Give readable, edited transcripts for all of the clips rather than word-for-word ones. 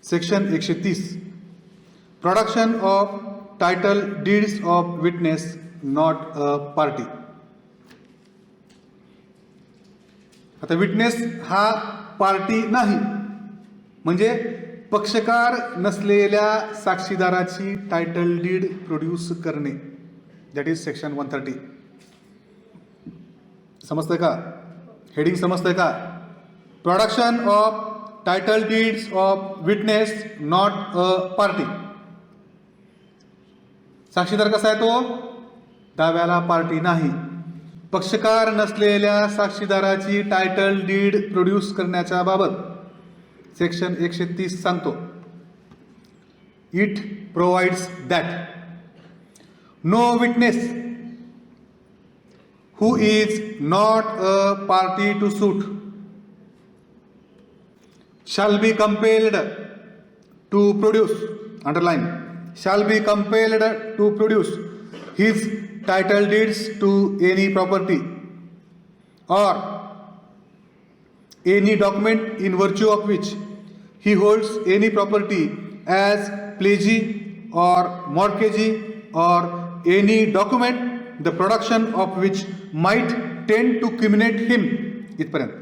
Section 130 production of title deeds of witness not a party. आता witness हा party नाही, म्हणजे पक्षकार नसलेल्या साक्षीदाराची टायटल डीड प्रोड्यूस करणे, दॅट इज सेक्शन 130. समजतंय का? हेडिंग समजतंय का? Production of title deeds of witness not a party. साक्षीदार कसा आहे तो? दाव्याला पार्टी नाही. पक्षकार नसलेल्या साक्षीदाराची टायटल डीड प्रोड्यूस करण्याच्या बाबत सेक्शन 130 सांगतो. It provides that no witness who is not a party to suit shall be compelled to produce, underline, shall be compelled to produce his title deeds to any property or any document in virtue of which he holds any property as pledgee or mortgagee or any document the production of which might tend to criminate him. इथपर्यंत.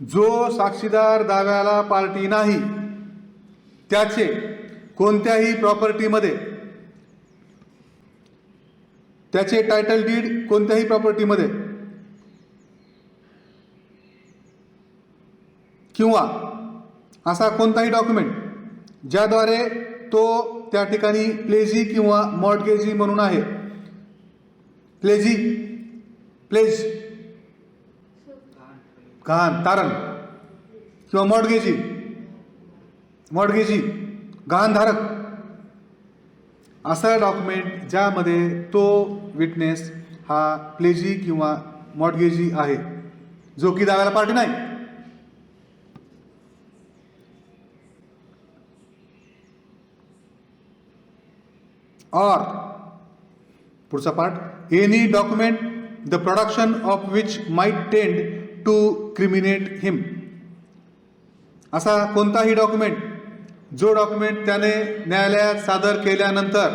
जो साक्षीदार दाव्याला party नाही त्याचे कोणत्याही प्रॉपर्टीमध्ये, त्याचे title did कोणत्याही प्रॉपर्टीमध्ये किंवा असा कोणताही डॉक्युमेंट ज्याद्वारे तो त्या ठिकाणी प्लेजी किंवा मॉर्टगेजी म्हणून आहे. प्लेज गहाण, तारण, किंवा मॉर्टगेजी गहाणधारक, असा डॉक्युमेंट ज्यामध्ये तो विटनेस हा प्लेजी किंवा मॉर्टगेजी आहे, जो की दाव्याला पार्टी नाही. और पुढचा part, any document the production of which might टेंड टू क्रिमिनेट हिम. असा कोणताही डॉक्युमेंट, जो डॉक्युमेंट त्याने न्यायालयात सादर केल्यानंतर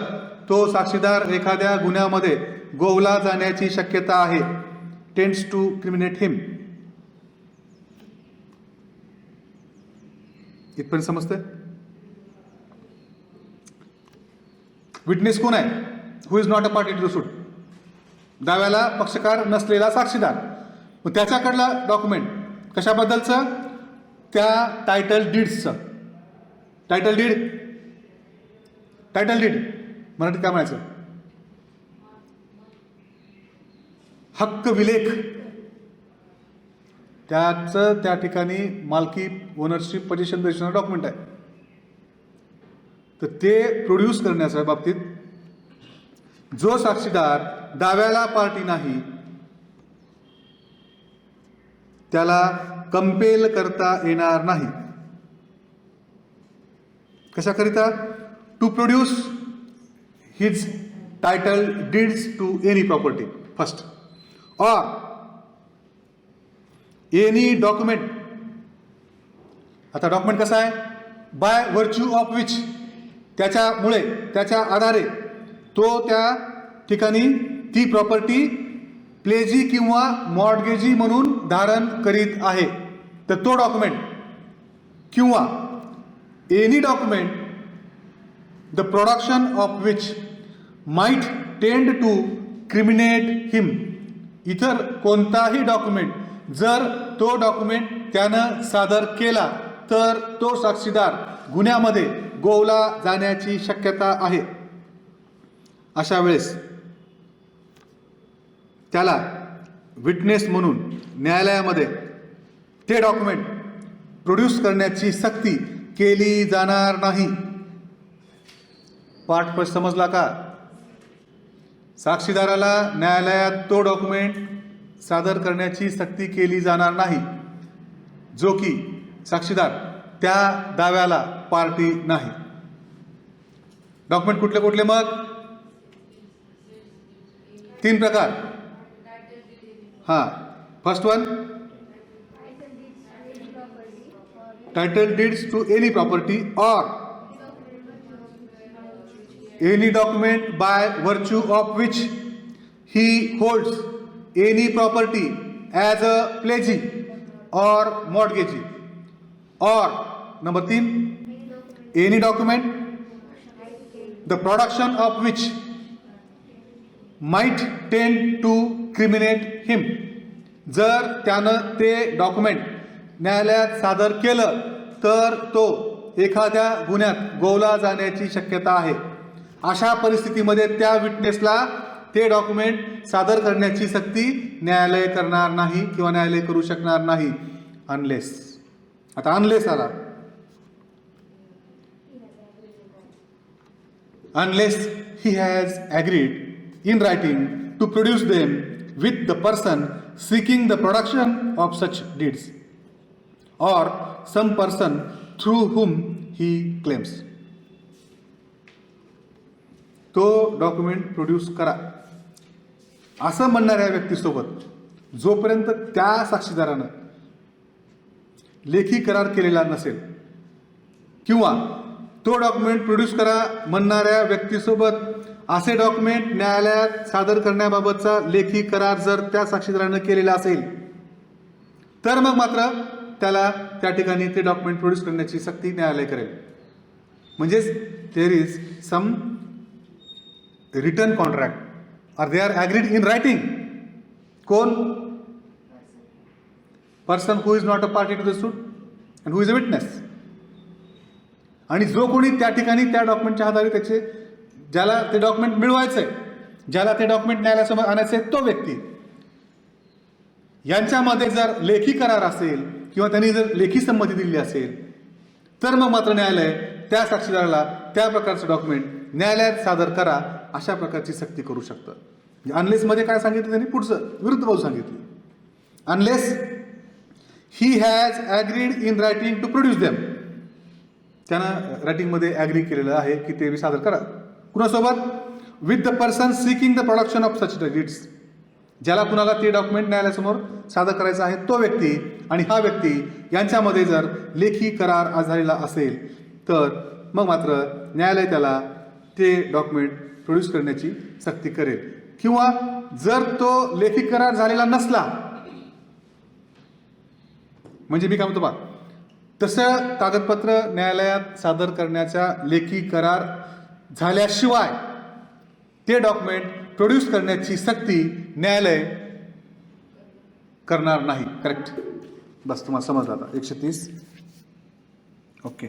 तो साक्षीदार एखाद्या गुन्ह्यामध्ये गोवला जाण्याची शक्यता आहे, टेंड्स टू क्रिमिनेट हिम. इथपर्यंत समजतंय? विटनेस कोण आहे? Who is not a party to suit. दाव्याला पक्षकार नसलेला साक्षीदार. मग त्याच्याकडला डॉक्युमेंट कशाबद्दलचं? त्या टायटल डीड्सचं. टायटल डीड मराठीत काय म्हणायचं? हक्क विलेख. त्याचं त्या ठिकाणी मालकी, ओनरशिप, पोझिशन दर्शवणारं डॉक्युमेंट आहे. तर ते प्रोड्यूस करण्याच्या बाबतीत जो साक्षीदार दाव्याला पार्टी नाही त्याला कंपेल करता येणार नाही. कशाकरिता? To produce his title deeds to any property first, or any document. आता डॉक्युमेंट कसा आहे? बाय व्हर्च्यू ऑफ विच, त्याच्यामुळे, त्याच्या आधारे तो त्या ठिकाणी ती प्रॉपर्टी प्लेजी किंवा मॉर्टगेजी म्हणून धारण करीत आहे. तर तो डॉक्युमेंट, किंवा any document the production of which might टेंड टू क्रिमिनेट हिम. इतर कोणताही डॉक्युमेंट जर तो डॉक्युमेंट त्यानं सादर केला तर तो साक्षीदार गुन्ह्यामध्ये गोवला जाण्याची शक्यता आहे. अशा वेळेस त्याला विटनेस म्हणून न्यायालयामध्ये ते डॉक्युमेंट प्रोड्यूस करण्याची सक्ती केली जाणार नाही. पाठ समजला का? साक्षीदाराला न्यायालयात तो डॉक्युमेंट सादर करण्याची सक्ती केली जाणार नाही जो की साक्षीदार त्या दाव्याला पार्टी नाही. डॉक्युमेंट कुठले कुठले? मग 3 प्रकार. हां, first one title deeds to any property or any document by virtue of which he holds any property as a pledgee or mortgagee, or number 3, any document the production of which might tend to criminate him. जर त्यानं ते document न्यायालयात सादर केलं तर तो एखाद्या गुन्ह्यात गोवला जाण्याची शक्यता आहे. अशा परिस्थितीमध्ये त्या विटनेसला ते डॉक्युमेंट सादर करण्याची सक्ती न्यायालय करणार नाही किंवा न्यायालय करू शकणार नाही अनलेस. आता अनलेस आला. Unless he has agreed in writing to produce them with the person seeking the production of such deeds or some person through whom he claims. तो डॉक्युमेंट प्रोड्यूस करा असं म्हणणाऱ्या व्यक्तीसोबत जोपर्यंत त्या साक्षीदारानं लेखी करार केलेला नसेल किंवा तो डॉक्युमेंट प्रोड्यूस करा म्हणणाऱ्या व्यक्तीसोबत असे डॉक्युमेंट न्यायालयात सादर करण्याबाबतचा लेखी करार जर त्या साक्षीदारानं केलेला असेल तर मग मात्र त्याला त्या ठिकाणी ते डॉक्युमेंट प्रोड्यूस करण्याची सक्ती न्यायालय करेल. म्हणजेच there is some written contract or they are agreed in writing. कोण? Person who is not a party to the suit and who is a witness. आणि जो कोणी त्या ठिकाणी त्या डॉक्युमेंटच्या आधारे त्याचे ज्याला ते डॉक्युमेंट मिळवायचं आहे, ज्याला ते डॉक्युमेंट न्यायालयासमोर आणायचं आहे तो व्यक्ती, यांच्यामध्ये जर लेखी करार असेल किंवा त्यांनी जर लेखी संमती दिली असेल तर मग मात्र न्यायालय त्या साक्षीदाराला त्या प्रकारचं डॉक्युमेंट न्यायालयात सादर करा अशा प्रकारची सक्ती करू शकतं. अनलेसमध्ये काय सांगितलं त्यांनी? पुढचं विरुद्ध बाजू सांगितली. Unless he has agreed in writing to produce them. त्यानं रायटिंगमध्ये ॲग्री केलेलं आहे की ते सादर करा. कुणासोबत? With the person seeking the production of such deeds. ज्याला कुणाला ते डॉक्युमेंट न्यायालयासमोर सादर करायचं आहे तो व्यक्ती आणि हा व्यक्ती यांच्यामध्ये जर लेखी करार झालेला असेल तर मग मात्र न्यायालय त्याला ते डॉक्युमेंट प्रोड्यूस करण्याची सक्ती करेल. किंवा जर तो लेखी करार झालेला नसला, म्हणजे मी काय म्हणतो बा, तसं कागदपत्र न्यायालयात सादर करण्याचा लेखी करार झाल्याशिवाय ते डॉक्युमेंट प्रोड्यूस करण्याची सक्ती न्यायालय करणार नाही. करेक्ट? बस तुम्हाला समजलं आता. 130. ओके.